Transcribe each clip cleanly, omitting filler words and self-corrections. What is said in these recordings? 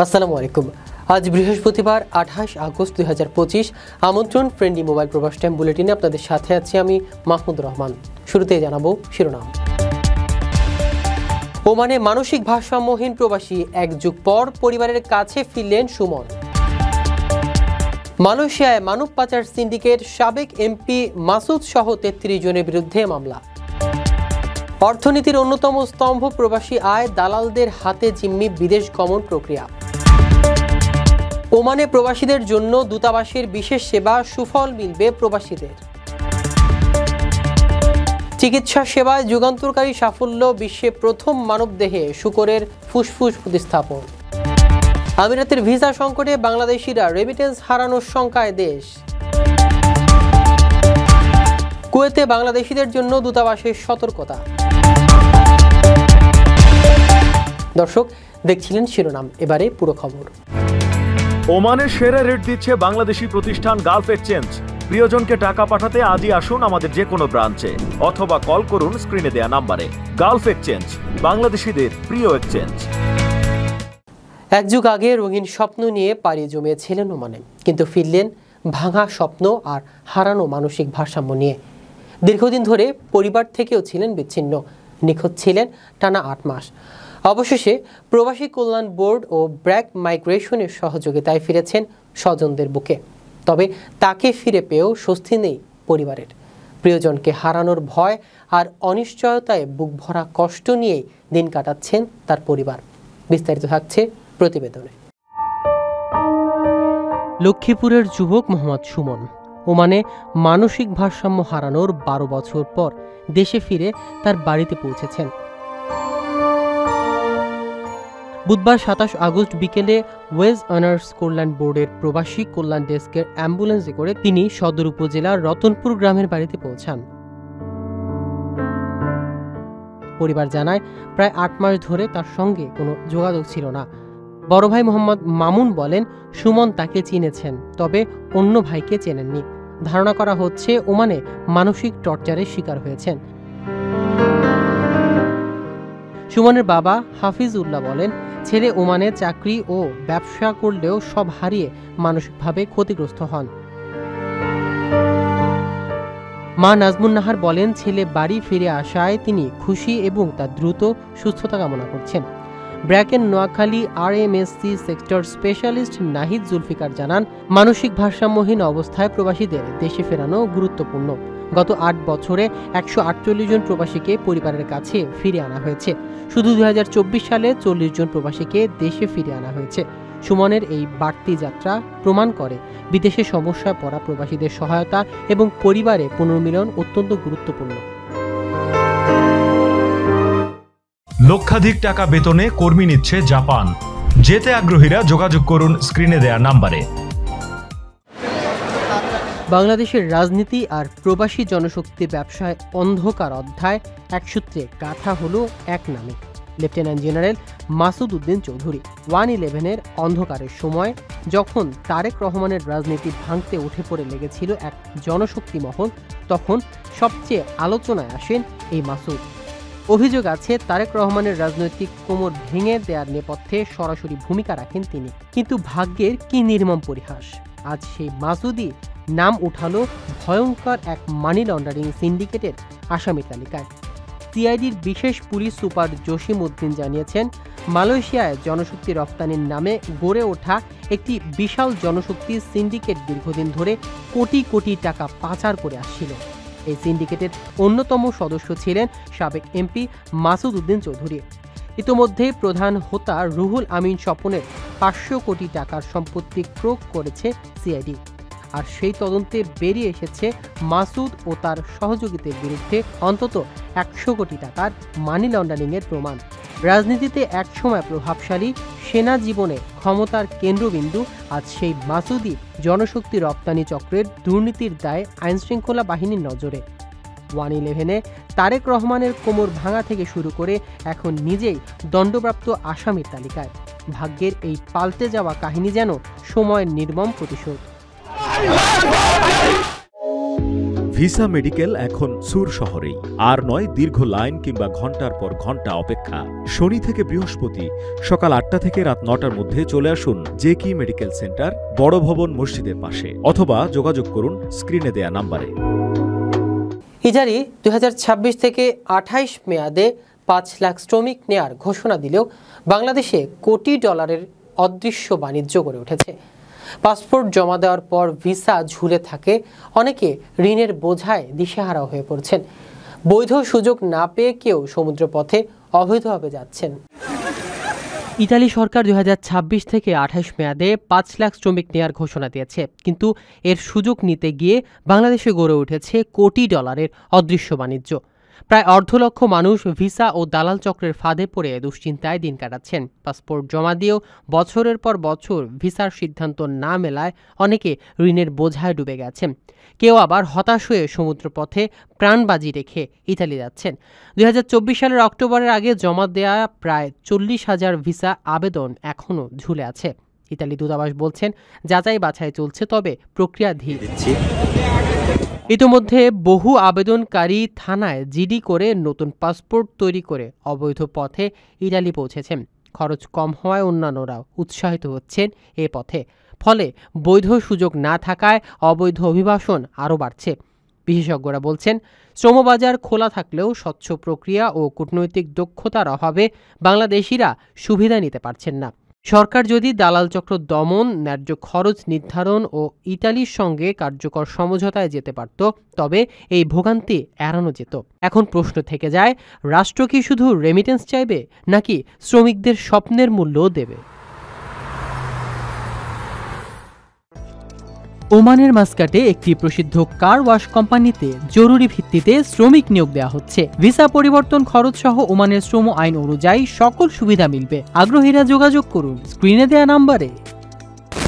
আসসালামু আলাইকুম। আজ বৃহস্পতিবার 28 আগস্ট 2025। আমন্ত্রণ ফ্রেন্ডলি মোবাইল প্রবাস টাইম বুলেটিনে আপনাদের সাথে আছি আমি মাহমুদুর রহমান। শুরুতেই জানাবো শিরোনাম। ওমানে মানসিক ভারসাম্যহীন প্রবাসী, এক যুগ পর পরিবারের কাছে ফিরলেন সুমন। মালয়েশিয়ায় মানব পাচার সিন্ডিকেট সাবেক এমপি মাসুদ সহ 33 জনের বিরুদ্ধে মামলা। অর্থনীতির অন্যতম স্তম্ভ প্রবাসী আয়, দালালদের হাতে জিম্মি বিদেশ গমন প্রক্রিয়া। ওমানে প্রবাসীদের জন্য দূতাবাসের বিশেষ সেবা, সুফল মিলবে প্রবাসীদের। চিকিৎসা সেবায় যুগান্তকারী সাফল্য, বিশ্বে প্রথম মানবদেহে শূকরের ফুসফুস প্রতিস্থাপন। আমিরাতের ভিসা সংকটে বাংলাদেশিরা রেমিটেন্স হারানোর শঙ্কায় দেশ। কুয়েতে বাংলাদেশিদের জন্য দূতাবাসের সতর্কতা। দর্শক দেখছিলেন শিরোনাম, এবারে পুরো খবর। ওমানে সেরা রেট দিচ্ছে বাংলাদেশি প্রতিষ্ঠান গালফ এক্সচেঞ্জ। প্রিয়জনকে টাকা পাঠাতে আজই আসুন আমাদের যে কোনো ব্রাঞ্চে অথবা কল করুন স্ক্রিনে দেয়া নাম্বারে। গালফ এক্সচেঞ্জ, বাংলাদেশিদের প্রিয় এক্সচেঞ্জ। এক যুগ আগে রঙিন স্বপ্ন নিয়ে পাড়ি জমিয়েছিলেন ওমানে, কিন্তু ফিরলেন ভাঙা স্বপ্ন আর হারানো মানসিক ভারসাম্য নিয়ে। দীর্ঘদিন ধরে পরিবার থেকেও ছিলেন বিচ্ছিন্ন, নিখোঁজ ছিলেন টানা 8 মাস। অবশেষে প্রবাসী কল্যাণ বোর্ড ও ব্র্যাক মাইগ্রেশনের সহযোগিতায় ফিরেছেন স্বজনদের বুকে। তবে তাকে ফিরে পেয়েও স্বস্তি নেই পরিবারের। প্রিয়জনকে হারানোর ভয় আর অনিশ্চয়তায় বুক ভরা কষ্ট নিয়েই দিন কাটাচ্ছেন তার পরিবার। বিস্তারিত থাকছে প্রতিবেদনে। লক্ষ্মীপুরের যুবক মোহাম্মদ সুমন ওমানে মানসিক ভারসাম্য হারানোর 12 বছর পর দেশে ফিরে তার বাড়িতে পৌঁছেছেন। বুধবার 27 আগস্ট বিকেলে ওয়েজ অনার্স কল্যাণ বোর্ডের প্রবাসী কল্যাণ ডেস্কের অ্যাম্বুলেন্সে করে তিনি সদর উপজেলার রতনপুর গ্রামের বাড়িতে পৌঁছান। পরিবার জানায়, প্রায় 8 মাস ধরে তার সঙ্গে কোনো যোগাযোগ ছিল না। বড় ভাই মোহাম্মদ মামুন বলেন, সুমন তাকে চিনেছেন, তবে অন্য ভাইকে চেনেননি। ধারণা করা হচ্ছে ওমানে মানসিক টর্চারের শিকার হয়েছেন। সুমনের বাবা হাফিজ উল্লাহ বলেন, ছেলে ওমানে চাকরি ও ব্যবসা করলেও সব হারিয়ে মানসিকভাবে ক্ষতিগ্রস্ত হন। মা নাজমুন নাহার বলেন, ছেলে বাড়ি ফিরে আসায় তিনি খুশি এবং তার দ্রুত সুস্থতা কামনা করছেন। ব্র্যাকের Noakhali RMSC sector specialist Nahid Zulfikar জানান, মানসিক ভারসাম্যহীন অবস্থায় প্রবাসীদের দেশে ফেরানো গুরুত্বপূর্ণ। গত 8 বছরে 148 জন প্রবাসীকে পরিবারের কাছে ফিরে আনা হয়েছে। শুধু 2024 সালে 40 জন প্রবাসীকে দেশে ফিরে আনা হয়েছে। সুমনের এই বাড়তি যাত্রা প্রমাণ করে বিদেশে সমস্যায় পড়া প্রবাসীদের সহায়তা এবং পরিবারে পুনর্মিলন অত্যন্ত গুরুত্বপূর্ণ। লক্ষাধিক টাকা বেতনে কর্মী নিচ্ছে জাপান। যেতে আগ্রহীরা যোগাযোগ করুন স্ক্রিনে দেয়া নাম্বারে। বাংলাদেশের রাজনীতি আর প্রবাসী জনশক্তি ব্যবসায় অন্ধকার অধ্যায় এক সূত্রে গাথা হলো এক নামে, লেফটেন্যান্ট জেনারেল মাসুদ উদ্দিন চৌধুরী। 1/11-এর অন্ধকারের সময় যখন তারেক রহমানের রাজনীতি ভাঙতে উঠে পড়ে লেগেছিল এক জনশক্তি মহল, তখন সবচেয়ে আলোচনায় আসেন এই মাসুদ। অভিযোগ আছে, তারেক রহমানের রাজনৈতিক কোমর ভেঙে দেওয়ার নেপথ্যে সরাসরি ভূমিকা রাখেন তিনি। কিন্তু ভাগ্যের কি নির্মম পরিহাস, আজ সেই মাসুদই নাম উঠালো ভয়ঙ্কর এক মানি লন্ডারিং সিন্ডিকেটের আসামি তালিকায়। সিআইডির বিশেষ পুলিশ সুপার জসিম উদ্দিন জানিয়েছেন, মালয়েশিয়ায় জনশক্তি রফতানির নামে গড়ে ওঠা একটি বিশাল জনশক্তি সিন্ডিকেট দীর্ঘদিন ধরে কোটি কোটি টাকা পাচার করে আসছিল। এই সিন্ডিকেটের অন্যতম সদস্য ছিলেন সাবেক এমপি মাসুদ উদ্দিন চৌধুরী। ইতোমধ্যেই প্রধান হোতা রুহুল আমিন স্বপনের 500 কোটি টাকার সম্পত্তি ক্রোক করেছে সিআইডি। আর সেই তদন্তে বেরিয়ে এসেছে মাসুদ ও তার সহযোগীদের বিরুদ্ধে অন্তত 100 কোটি টাকার মানি লন্ডারিংয়ের প্রমাণ। রাজনীতিতে একসময় প্রভাবশালী, সেনা জীবনে ক্ষমতার কেন্দ্রবিন্দু, আজ সেই মাসুদই জনশক্তি রপ্তানি চক্রের দুর্নীতির দায়ে আইনশৃঙ্খলা বাহিনীর নজরে। 1/11-এ তারেক রহমানের কোমর ভাঙা থেকে শুরু করে এখন নিজেই দণ্ডপ্রাপ্ত আসামির তালিকায়। ভাগ্যের এই পাল্টে যাওয়া কাহিনী যেন সময়ের নির্মম প্রতিশোধ। ভিসা মেডিকেল এখন সুর শহরেই। আর নয় দীর্ঘ লাইন কিংবা ঘন্টার পর ঘন্টা অপেক্ষা। শনি থেকে বৃহস্পতি সকাল ৮টা থেকে রাত ৯টার মধ্যে চলে আসুন জেকি মেডিকেল সেন্টার, বড় ভবন মসজিদের পাশে, অথবা যোগাযোগ করুন স্ক্রিনে দেয়া নাম্বারে। ইজারি 2026 থেকে 28 মেয়াদে 5 লাখ শ্রমিক নেয়ার ঘোষণা দিলেও বাংলাদেশে কোটি ডলারের অদৃশ্য বাণিজ্য গড়ে উঠেছে। পাসপোর্ট জমা দেওয়ার পর ভিসা ঝুলে থাকে, অনেকে ঋণের বোঝায় দিশেহারা হয়ে পড়ছেন। বৈধ সুযোগ না পেয়ে কেউ সমুদ্রপথে অবৈধভাবে যাচ্ছেন। ইতালি সরকার 2026 থেকে 28 মেয়াদে 5 লাখ শ্রমিক নেয়ার ঘোষণা দিয়েছে, কিন্তু এর সুযোগ নিতে গিয়ে বাংলাদেশে গড়ে উঠেছে কোটি ডলারের অদৃশ্য বাণিজ্য। প্রায় 1.5 লক্ষ মানুষ ভিসা ও দালাল চক্রের ফাঁদে পড়ে দুশ্চিন্তায় দিন কাটাচ্ছেন। পাসপোর্ট জমা দিয়েও বছরের পর বছর ভিসার সিদ্ধান্ত না মেলায় অনেকে ঋণের বোঝায় ডুবে গেছেন। কেউ আবার হতাশ হয়ে সমুদ্রপথে প্রাণবাজি রেখে ইতালি যাচ্ছেন। 2024 সালের অক্টোবরের আগে জমা দেয়া প্রায় 40,000 ভিসা আবেদন এখনও ঝুলে আছে। ইতালি দূতাবাস বলছেন যাচাই বাছাই চলছে, তবে প্রক্রিয়া ধীর। ইতিমধ্যে বহু আবেদনকারী থানায় জিডি করে নতুন পাসপোর্ট তৈরি করে অবৈধ পথে ইতালি পৌঁছেছেন। খরচ কম হওয়ায় অন্যান্যরাও উৎসাহিত হচ্ছেন এ পথে। ফলে বৈধ সুযোগ না থাকায় অবৈধ অভিবাসন আরও বাড়ছে। বিশেষজ্ঞরা বলছেন শ্রমবাজার খোলা থাকলেও স্বচ্ছ প্রক্রিয়া ও কূটনৈতিক দক্ষতার অভাবে বাংলাদেশিরা সুবিধা নিতে পারছেন না। সরকার যদি দালাল চক্র দমন, ন্যায্য খরচ নির্ধারণ ও ইতালির সঙ্গে কার্যকর সমঝোতায় যেতে পারত, তবে এই ভোগান্তি এড়ানো যেত। এখন প্রশ্ন থেকে যায়, রাষ্ট্র কি শুধু রেমিটেন্স চাইবে, নাকি শ্রমিকদের স্বপ্নের মূল্যও দেবে? ওমানের মাস্কাটে একটি প্রসিদ্ধ কার ওয়াশ কোম্পানিতে জরুরি ভিত্তিতে শ্রমিক নিয়োগ দেওয়া হচ্ছে। ভিসা পরিবর্তন খরচ সহ ওমানের শ্রম আইন অনুযায়ী সকল সুবিধা মিলবে। আগ্রহীরা যোগাযোগ করুন স্ক্রিনে দেয়া নাম্বারে।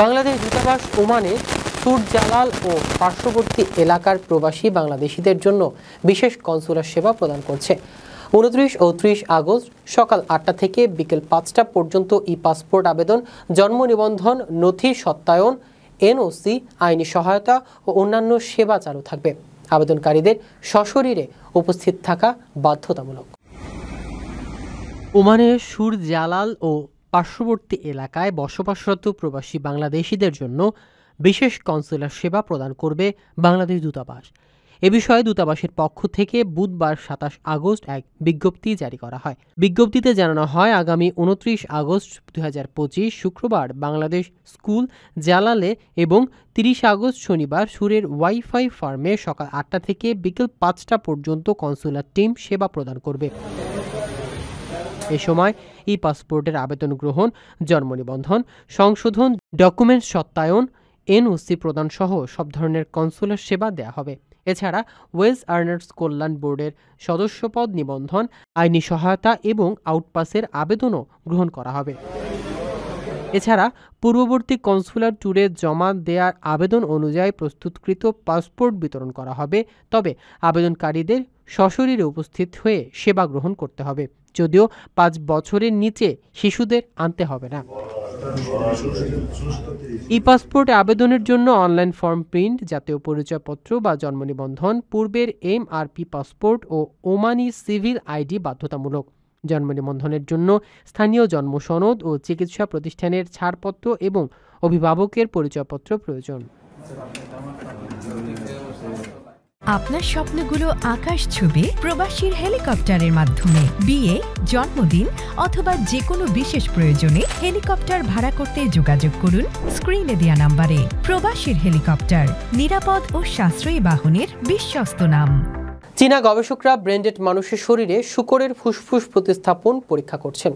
বাংলাদেশ দূতাবাস ওমানের সুর জালাল ও পার্শ্ববর্তী এলাকার প্রবাসী বাংলাদেশিদের জন্য বিশেষ কনসুলার সেবা প্রদান করছে। 29 ও 30 আগস্ট সকাল 8টা থেকে বিকেল 5টা পর্যন্ত ই পাসপোর্ট আবেদন, জন্ম নিবন্ধন, নথি সত্যায়ন, এনওসি, আইনি সহায়তা ও অন্যান্য সেবা চালু থাকবে। আবেদনকারীদের সশরীরে উপস্থিত থাকা বাধ্যতামূলক। ওমানের সুর জালাল ও পার্শ্ববর্তী এলাকায় বসবাসরত প্রবাসী বাংলাদেশিদের জন্য বিশেষ কনসুলার সেবা প্রদান করবে বাংলাদেশ দূতাবাস। এ বিষয়ে দূতাবাসের পক্ষ থেকে বুধবার 27 আগস্ট এক বিজ্ঞপ্তি জারি করা হয়। বিজ্ঞপ্তিতে জানানো হয়, আগামী 29 আগস্ট 2025 শুক্রবার বাংলাদেশ স্কুল জালালে এবং 30 আগস্ট শনিবার সুরের ওয়াইফাই ফার্মে সকাল 8টা থেকে বিকেল 5টা পর্যন্ত কনসুলার টিম সেবা প্রদান করবে। এ সময় ই পাসপোর্টের আবেদন গ্রহণ, জন্ম নিবন্ধন সংশোধন, ডকুমেন্ট সত্যায়ন, এনওসি প্রদান সহ সব ধরনের কনসুলার সেবা দেয়া হবে। এছাড়া ওয়েজ আর্নার্স কল্যাণ বোর্ডের সদস্যপদ নিবন্ধন, আইনি সহায়তা এবং আউটপাসের আবেদনও গ্রহণ করা হবে। এছাড়া পূর্ববর্তী কনসুলার ট্যুরে জমা দেওয়ার আবেদন অনুযায়ী প্রস্তুতকৃত পাসপোর্ট বিতরণ করা হবে, তবে আবেদনকারীদের সশরীরে উপস্থিত হয়ে সেবা গ্রহণ করতে হবে। যদিও 5 বছরের নিচে শিশুদের আনতে হবে না। ই পাসপোর্ট আবেদনের জন্য অনলাইন ফর্ম প্রিন্ট, জাতীয় পরিচয়পত্র বা জন্ম নিবন্ধন, পূর্বের এমআরপি পাসপোর্ট ও ওমানি সিভিল আইডি বাধ্যতামূলক। জন্ম নিবন্ধনের জন্য স্থানীয় জন্ম সনদ ও চিকিৎসা প্রতিষ্ঠানের ছাড়পত্র এবং অভিভাবকের পরিচয়পত্র প্রয়োজন। আপনার স্বপ্নগুলো আকাশ ছুবে প্রবাসীর হেলিকপ্টারের মাধ্যমে। বিয়ে, জন্মদিন অথবা যে কোনো বিশেষ প্রয়োজনে হেলিকপ্টার ভাড়া করতে যোগাযোগ করুন স্ক্রিনে দেয়া নাম্বারে। প্রবাসীর হেলিকপ্টার, নিরাপদ ও সাশ্রয়ী বাহনের বিশ্বস্ত নাম। চীনা গবেষকরা ব্রেন্ডেড মানুষের শরীরে শূকরের ফুসফুস প্রতিস্থাপন পরীক্ষা করছেন।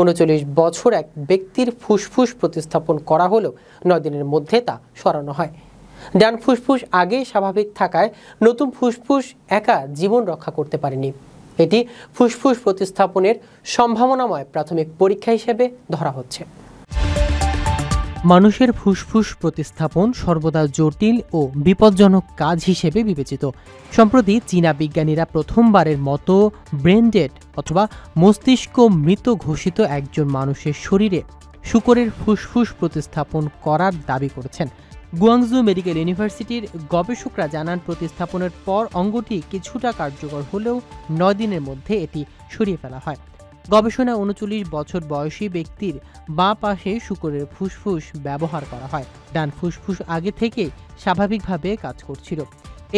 39 বছর এক ব্যক্তির ফুসফুস প্রতিস্থাপন করা হলেও 9 দিনের মধ্যে তা সরানো হয়। ডান ফুসফুস আগে স্বাভাবিক থাকায় নতুন ফুসফুস একা জীবন রক্ষা করতে পারেনি। এটি ফুসফুস প্রতিস্থাপনের সম্ভাবনাময় প্রাথমিক পরীক্ষা হিসেবে ধরা হচ্ছে। মানুষের ফুসফুস প্রতিস্থাপন সর্বদা জটিল ও বিপজ্জনক কাজ হিসেবে বিবেচিত। সম্প্রতি চীনা বিজ্ঞানীরা প্রথমবারের মতো ব্রেনডেড অথবা মস্তিষ্ক মৃত ঘোষিত একজন মানুষের শরীরে শূকরের ফুসফুস প্রতিস্থাপন করার দাবি করেছেন। গুয়াংজু মেডিকেল ইউনিভার্সিটির গবেষকরা জানান, প্রতিস্থাপনের পর অঙ্গটি কিছুটা কার্যকর হলেও 9 দিনের মধ্যে এটি সরিয়ে ফেলা হয়। গবেষণায় 39 বছর বয়সী ব্যক্তির বাঁ পাশে শূকরের ফুসফুস ব্যবহার করা হয়। ডান ফুসফুস আগে থেকে স্বাভাবিকভাবে কাজ করছিল।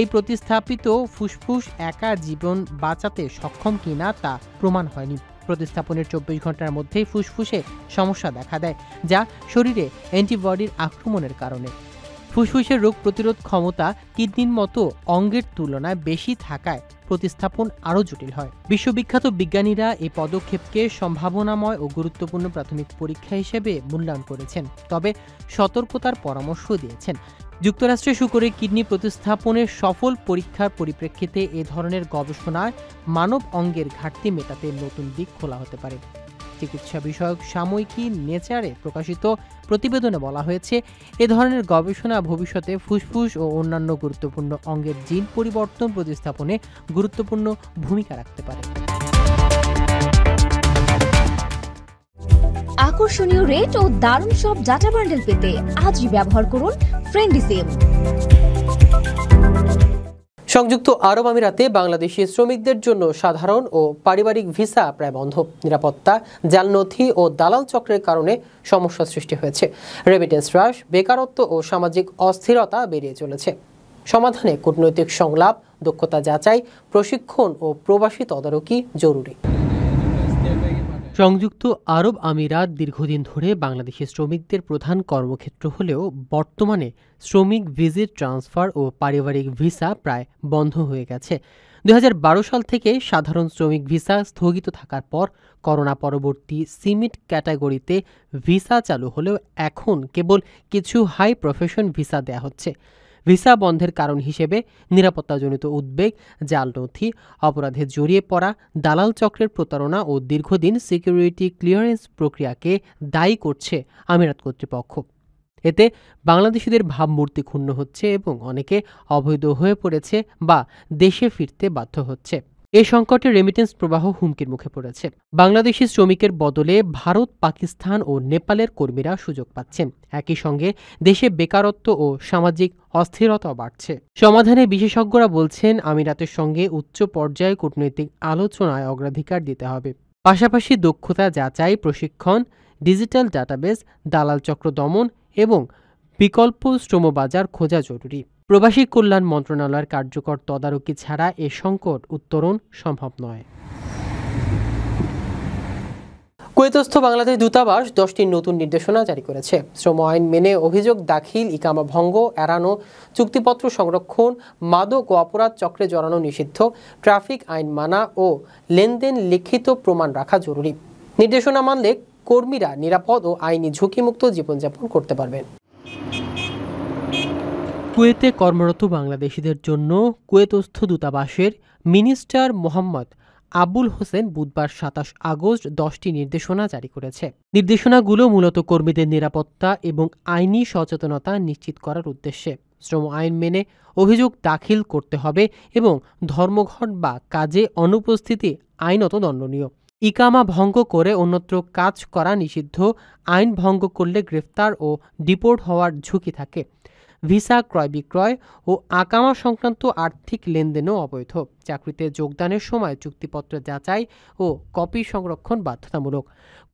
এই প্রতিস্থাপিত ফুসফুস একা জীবন বাঁচাতে সক্ষম কিনা তা প্রমাণ হয়নি। প্রতিস্থাপনের 24 ঘন্টার মধ্যেই ফুসফুসে সমস্যা দেখা দেয়, যা শরীরে অ্যান্টিবডির আক্রমণের কারণে। ফুসফুসের রোগ প্রতিরোধ ক্ষমতা কিডনির মতো অঙ্গের তুলনায় বেশি থাকায় প্রতিস্থাপন আরও জটিল হয়। বিশ্ববিখ্যাত বিজ্ঞানীরা এই পদক্ষেপকে সম্ভাবনাময় ও গুরুত্বপূর্ণ প্রাথমিক পরীক্ষা হিসেবে মূল্যায়ন করেছেন, তবে সতর্কতার পরামর্শ দিয়েছেন। যুক্তরাষ্ট্রে শূকরের কিডনি প্রতিস্থাপনের সফল পরীক্ষার পরিপ্রেক্ষিতে এ ধরনের গবেষণায় মানব অঙ্গের ঘাটতি মেটাতে নতুন দিক খোলা হতে পারে। চিকিৎসা বিষয়ক সাময়িকী নেচারে প্রকাশিত প্রতিবেদনে বলা হয়েছে, এ ধরনের গবেষণা ভবিষ্যতে ফুসফুস ও অন্যান্য গুরুত্বপূর্ণ অঙ্গের জিন পরিবর্তন প্রতিস্থাপনে গুরুত্বপূর্ণ ভূমিকা রাখতে পারে। আকর্ষণীয় রেট ও দারুণ সব ডাটা বান্ডেল পেতে আজই ব্যবহার করুন ফ্রেন্ডলি সিম। সংযুক্ত আরব আমিরাতে বাংলাদেশি শ্রমিকদের জন্য সাধারণ ও পারিবারিক ভিসা প্রায় বন্ধ। নিরাপত্তা, জাল নথি ও দালাল চক্রের কারণে সমস্যা সৃষ্টি হয়েছে। রেমিটেন্স হ্রাস, বেকারত্ব ও সামাজিক অস্থিরতা বেরিয়ে চলেছে। সমাধানে কূটনৈতিক সংলাপ, দক্ষতা যাচাই, প্রশিক্ষণ ও প্রবাসী তদারকি জরুরি। সংযুক্ত আরব আমিরাত দীর্ঘদিন ধরে বাংলাদেশি শ্রমিকদের প্রধান কর্মক্ষেত্র হলেও বর্তমানে শ্রমিক ভিজিট, ট্রান্সফার ও পারিবারিক ভিসা প্রায় বন্ধ হয়ে গেছে। 2012 সাল থেকে সাধারণ শ্রমিক ভিসা স্থগিত থাকার পর করোনা পরবর্তী সিমিট ক্যাটাগরিতে ভিসা চালু হলেও এখন কেবল কিছু হাই প্রফেশন ভিসা দেয়া হচ্ছে। ভিসা বন্ধের কারণ হিসেবে নিরাপত্তাজনিত উদ্বেগ, জাল নথি, অপরাধে জড়িয়ে পড়া, দালাল চক্রের প্রতারণা ও দীর্ঘদিন সিকিউরিটি ক্লিয়ারেন্স প্রক্রিয়াকে দায়ী করছে আমিরাত কর্তৃপক্ষ। এতে বাংলাদেশিদের ভাবমূর্তি ক্ষুণ্ণ হচ্ছে এবং অনেকে অবৈধ হয়ে পড়েছে বা দেশে ফিরতে বাধ্য হচ্ছে। এ সংকটে রেমিটেন্স প্রবাহ হুমকির মুখে পড়েছে। বাংলাদেশি শ্রমিকের বদলে ভারত, পাকিস্তান ও নেপালের কর্মীরা সুযোগ পাচ্ছেন। একই সঙ্গে দেশে বেকারত্ব ও সামাজিক অস্থিরতা বাড়ছে। সমাধানে বিশেষজ্ঞরা বলছেন, আমিরাতের সঙ্গে উচ্চ পর্যায়ে কূটনৈতিক আলোচনায় অগ্রাধিকার দিতে হবে। পাশাপাশি দক্ষতা যাচাই, প্রশিক্ষণ, ডিজিটাল ডাটাবেস, দালাল চক্র দমন এবং বিকল্প শ্রমবাজার খোঁজা জরুরি। প্রবাসী কল্যাণ মন্ত্রণালয়ের কার্যকর তদারকি ছাড়া এ সংকট উত্তরণ সম্ভব নয়। কুয়েতস্থ বাংলাদেশ দূতাবাস 10টি নতুন নির্দেশনা জারি করেছে। শ্রম আইন মেনে অভিযোগ দাখিল, ইকামা ভঙ্গ এড়ানো, চুক্তিপত্র সংরক্ষণ, মাদক ও অপরাধ চক্রে জড়ানো নিষিদ্ধ, ট্রাফিক আইন মানা ও লেনদেন লিখিত প্রমাণ রাখা জরুরি। নির্দেশনা মানলে কর্মীরা নিরাপদ ও আইনি ঝুঁকিমুক্ত জীবনযাপন করতে পারবেন। কুয়েতে কর্মরত বাংলাদেশিদের জন্য কুয়েতস্থ দূতাবাসের মিনিস্টার মোহাম্মদ আবুল হোসেন বুধবার 27 আগস্ট 10টি নির্দেশনা জারি করেছে। নির্দেশনাগুলো মূলত কর্মীদের নিরাপত্তা এবং আইনি সচেতনতা নিশ্চিত করার উদ্দেশ্যে। শ্রম আইন মেনে অভিযোগ দাখিল করতে হবে এবং ধর্মঘট বা কাজে অনুপস্থিতি আইনত দণ্ডনীয়। ইকামা ভঙ্গ করে অন্যত্র কাজ করা নিষিদ্ধ। আইন ভঙ্গ করলে গ্রেফতার ও ডিপোর্ট হওয়ার ঝুঁকি থাকে। ভিসা ক্রয় বিক্রয় ও আকামা সংক্রান্ত আর্থিক লেনদেনও অবৈধ। চাকরিতে যোগদানের সময় চুক্তিপত্র যাচাই ও কপি সংরক্ষণ বাধ্যতামূলক।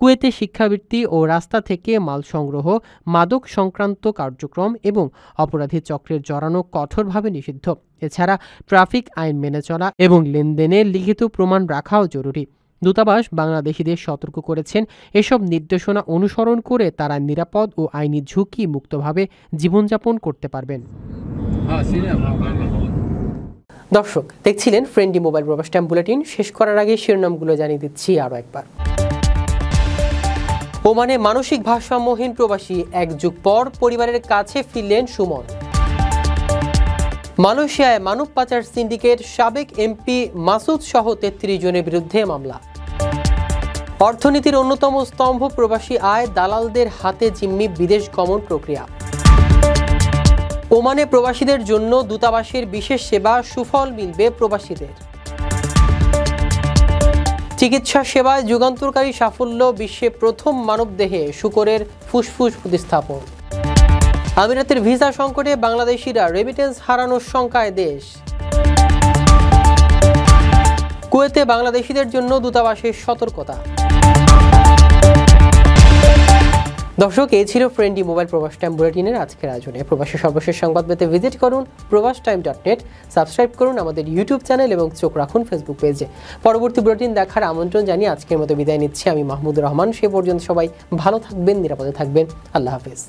কুয়েতে শিক্ষাবৃত্তি ও রাস্তা থেকে মাল সংগ্রহ, মাদক সংক্রান্ত কার্যক্রম এবং অপরাধী চক্রের জড়ানো কঠোরভাবে নিষিদ্ধ। এছাড়া ট্রাফিক আইন মেনে চলা এবং লেনদেনে লিখিত প্রমাণ রাখাও জরুরি। দূতাবাস বাংলাদেশিদের সতর্ক করেছেন, এসব নির্দেশনা অনুসরণ করে তারা নিরাপদ ও আইনি ঝুঁকি মুক্তভাবে জীবনযাপন করতে পারবেন। দর্শক দেখছিলেন ফ্রেন্ডলি মোবাইল প্রবাস টাইম বুলেটিন। শেষ করার আগে শিরোনামগুলো জানিয়ে দিচ্ছি আরও একবার। ওমানে মানসিক ভারসাম্যহীন প্রবাসী, 1 যুগ পর পরিবারের কাছে ফিরলেন সুমন। মালয়েশিয়ায় মানব পাচার সিন্ডিকেট, সাবেক এমপি মাসুদ সহ 33 জনের বিরুদ্ধে মামলা। অর্থনীতির অন্যতম স্তম্ভ প্রবাসী আয়, দালালদের হাতে জিম্মি বিদেশ গমন প্রক্রিয়া। ওমানে প্রবাসীদের জন্য দূতাবাসের বিশেষ সেবা, সুফল মিলবে প্রবাসীদের। চিকিৎসা সেবায় যুগান্তকারী সাফল্য, বিশ্বে প্রথম মানবদেহে শূকরের ফুসফুস প্রতিস্থাপন। আমিরাতের ভিসা সংকটে বাংলাদেশিরা রেমিটেন্স হারানোর শঙ্কায় দেশ। কুয়েতে বাংলাদেশিদের জন্য দূতাবাসের সতর্কতা। দর্শক, এই ছিল ফ্রেন্ডলি মোবাইল প্রবাস টাইম বুলেটিনের আজকের আয়োজনে। প্রবাসের সর্বশেষ সংবাদ পেতে ভিজিট করুন probastimes.net, সাবস্ক্রাইব করুন আমাদের ইউটিউব চ্যানেল এবং চোখ রাখুন ফেসবুক পেজে। পরবর্তী বুলেটিন দেখার আমন্ত্রণ জানিয়ে আজকের মতো বিদায় নিচ্ছি আমি মাহমুদুর রহমান। সে পর্যন্ত সবাই ভালো থাকবেন, নিরাপদে থাকবেন। আল্লাহ হাফেজ।